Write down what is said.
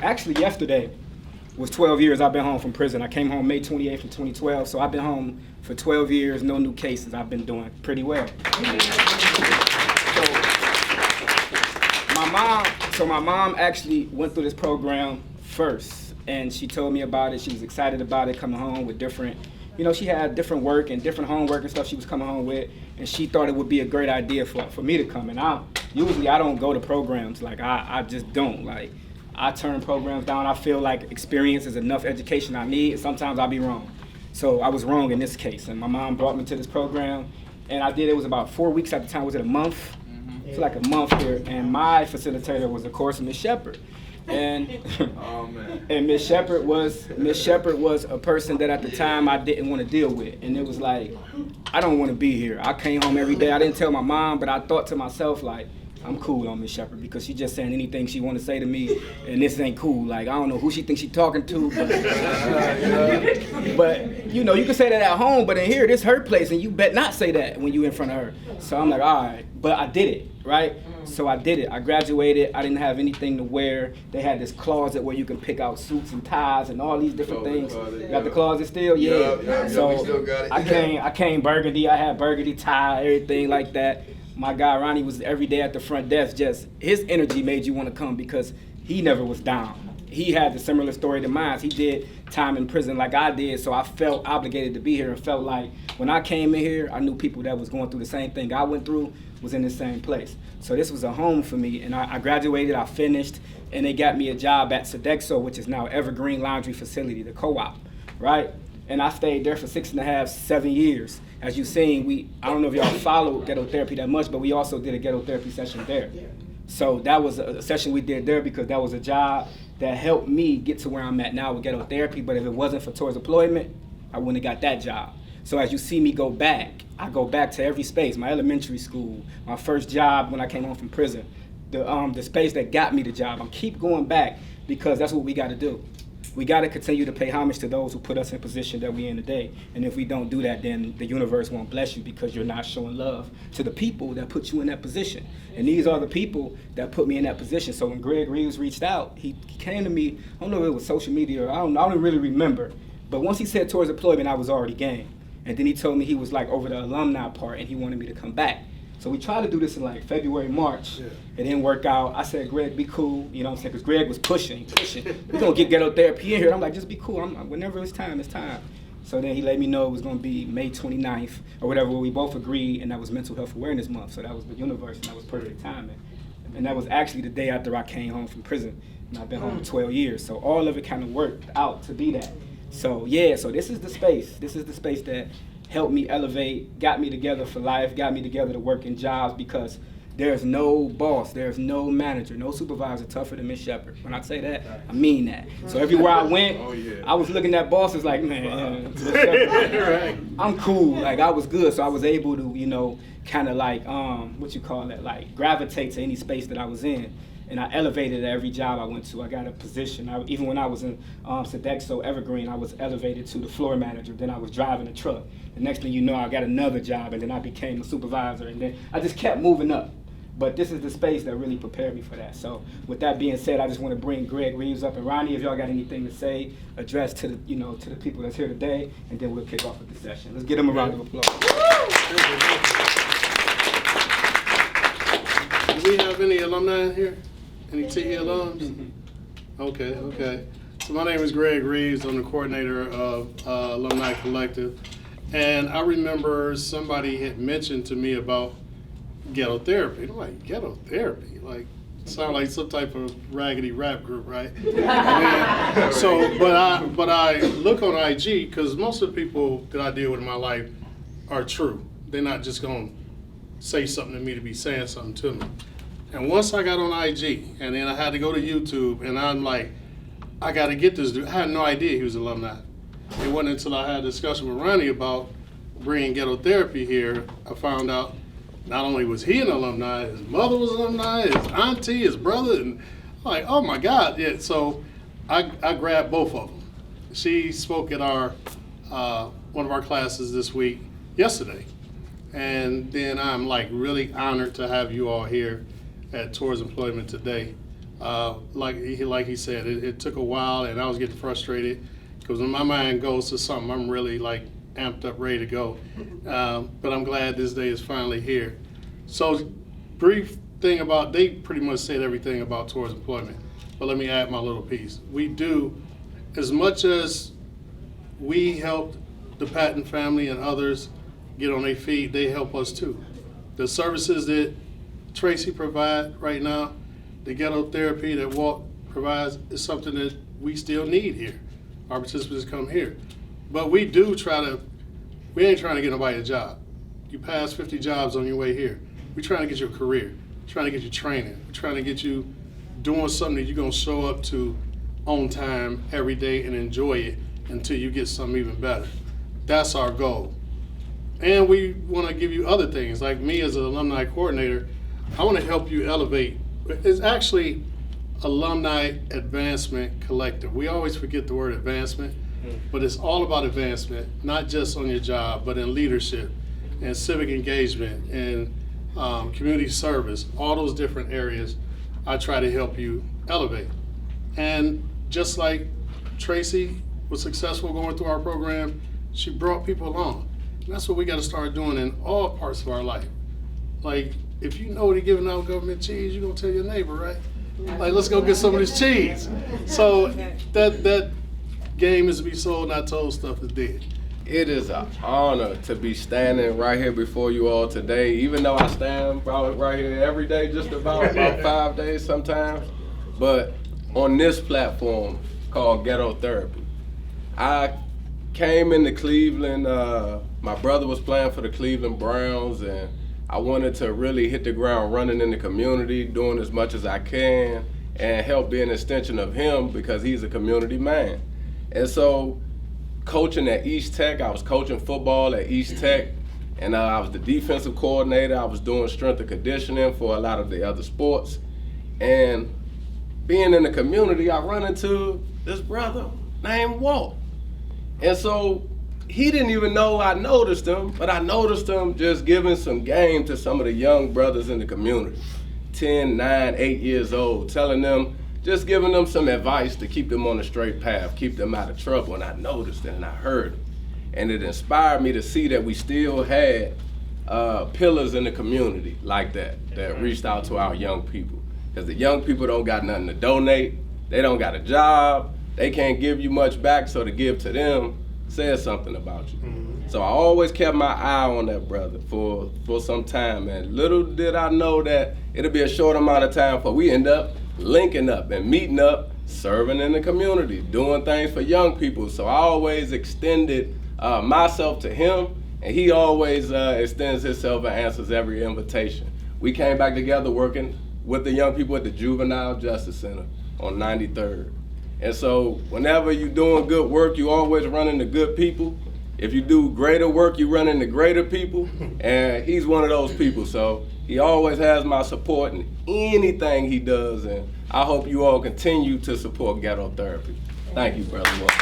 Actually, yesterday was 12 years I've been home from prison. I came home May 28th of 2012, so I've been home for 12 years, no new cases. I've been doing pretty well. So my mom actually went through this program first, and she told me about it. She was excited about it, coming home with different, she had different work and different homework and stuff she was coming home with, and she thought it would be a great idea for me to come. And usually I don't go to programs, like I just don't. Like, I turn programs down. I feel like experience is enough education I need, and sometimes I'll be wrong. So I was wrong in this case, and my mom brought me to this program, and it was about 4 weeks at the time. Was it a month? It's like a month here, and my facilitator was, of course, Miss Shepherd. And and Miss Shepherd was a person that at the time I didn't want to deal with, and it was like, I don't want to be here. I came home every day. I didn't tell my mom, but I thought to myself, like, I'm cool on Miss Shepherd because she's just saying anything she want to say to me, and this ain't cool. Like, I don't know who she thinks she's talking to, but you can say that at home, but in here, this her place, and you bet not say that when you in front of her. So I'm like, all right, but I did it, right? So I did it. I graduated. I didn't have anything to wear. They had this closet where you can pick out suits and ties and all these different things. You got the closet still? Yeah. So we still got it. I came burgundy. I had burgundy tie, everything like that. My guy Ronnie was every day at the front desk. Just his energy made you want to come because he never was down. He had a similar story to mine. He did time in prison like I did, so I felt obligated to be here and felt like when I came in here, I knew people that was going through the same thing I went through was in the same place. So this was a home for me, and I graduated, I finished, and they got me a job at Sodexo, which is now Evergreen Laundry Facility, the co-op, right? And I stayed there for 6.5, 7 years. As you've seen, I don't know if y'all follow Ghetto Therapy that much, but we also did a Ghetto Therapy session there. So that was a session we did there because that was a job that helped me get to where I'm at now with Ghetto Therapy, but if it wasn't for towards employment, I wouldn't have got that job. So as you see me go back, I go back to every space, my elementary school, my first job when I came home from prison, the space that got me the job. I keep going back because that's what we got to do. We got to continue to pay homage to those who put us in position that we're in today. And if we don't do that, then the universe won't bless you because you're not showing love to the people that put you in that position. And these are the people that put me in that position. So when Greg Reeves reached out, he came to me, I don't know if it was social media or I don't really remember. But once he said towards employment, I was already game. And then he told me he was like over the alumni part and he wanted me to come back. So we tried to do this in like February, March. Yeah. It didn't work out. I said, Greg, be cool. You know what I'm saying? Because Greg was pushing. We're going to get Ghetto Therapy in here. I'm like, just be cool. Whenever it's time, it's time. So then he let me know it was going to be May 29th or whatever, where we both agreed, and that was Mental Health Awareness Month. So that was the universe, and that was perfect timing. And that was actually the day after I came home from prison. And I've been home for 12 years. So all of it kind of worked out to be that. So yeah, so this is the space. This is the space that helped me elevate, got me together for life, got me together to work in jobs because there's no boss, there's no manager, no supervisor tougher than Miss Shepherd. When I say that, I mean that. So everywhere I went, I was looking at bosses like, man, Miss Shepherd, I'm cool. Like I was good, so I was able to, kind of like, like gravitate to any space that I was in. And I elevated at every job I went to. I got a position. Even when I was in Sodexo Evergreen, I was elevated to the floor manager. Then I was driving a truck. The next thing you know, I got another job, and then I became a supervisor. And then I just kept moving up. But this is the space that really prepared me for that. So with that being said, I just want to bring Greg Reeves up. And Ronnie, if y'all got anything to say, address to the, to the people that's here today, and then we'll kick off with the session. Let's give them a round of applause. Do we have any alumni in here? Any TE alums? Okay. So my name is Greg Reeves. I'm the coordinator of Alumni Collective. And I remember somebody had mentioned to me about Ghetto Therapy. I'm like, Ghetto Therapy? Like, sound like some type of raggedy rap group, right? But I look on IG because most of the people that I deal with in my life are true. They're not just going to say something to me to be saying something to me. And once I got on IG, and then I had to go to YouTube, and I'm like, I got to get this dude. I had no idea he was an alumni. It wasn't until I had a discussion with Ronnie about bringing Ghetto Therapy here, I found out not only was he an alumni, his mother was an alumni, his auntie, his brother, and I'm like, oh my God. Yeah, so I grabbed both of them. She spoke at one of our classes yesterday. And then I'm like really honored to have you all here at Towards Employment today. Like he said, it took a while, and I was getting frustrated because when my mind goes to something, I'm really like amped up, ready to go. But I'm glad this day is finally here. So, brief thing about, they pretty much said everything about towards employment, but let me add my little piece. We do, as much as we helped the Patton family and others get on their feet, they help us too. The services that Tracy provide right now, the ghetto therapy that Walt provides, is something that we still need here. Our participants come here. But we do we ain't trying to get nobody a job. You pass 50 jobs on your way here. We're trying to get you a career. We're trying to get you training. We're trying to get you doing something that you're gonna show up to on time every day and enjoy it until you get something even better. That's our goal. And we wanna give you other things. Like me as an alumni coordinator, I wanna help you elevate. It's actually Alumni Advancement Collective. We always forget the word advancement, but it's all about advancement, not just on your job, but in leadership and civic engagement and community service, all those different areas. I try to help you elevate. And just like Tracy was successful going through our program, she brought people along. And that's what we got to start doing in all parts of our life. Like, if you know they're giving out government cheese, you're going to tell your neighbor, right? Like, let's go get some of this cheese. So that game is to be sold, not told stuff is dead. It is an honor to be standing right here before you all today, even though I stand right here every day, just about 5 days sometimes. But on this platform called Ghetto Therapy, I came into Cleveland. My brother was playing for the Cleveland Browns, and I wanted to really hit the ground running in the community, doing as much as I can, and help be an extension of him because he's a community man. And so, coaching at East Tech, I was coaching football at East Tech, and I was the defensive coordinator. I was doing strength and conditioning for a lot of the other sports. And being in the community, I run into this brother named Walt. And so he didn't even know I noticed him, but I noticed him just giving some game to some of the young brothers in the community, 10, 9, 8 years old, telling them, just giving them some advice to keep them on the straight path, keep them out of trouble. And I noticed it and I heard it. And it inspired me to see that we still had pillars in the community like that reached out to our young people. Because the young people don't got nothing to donate, they don't got a job, they can't give you much back, so to give to them says something about you. So I always kept my eye on that brother for some time, and little did I know that it'll be a short amount of time before we end up linking up and meeting up, serving in the community, doing things for young people. So I always extended myself to him, and he always extends himself and answers every invitation. We came back together working with the young people at the Juvenile Justice Center on 93rd. And so whenever you're doing good work, you always run into good people. If you do greater work, you run into greater people, and he's one of those people. So he always has my support in anything he does, and I hope you all continue to support Ghetto Therapy. Thank you, Brother Walt.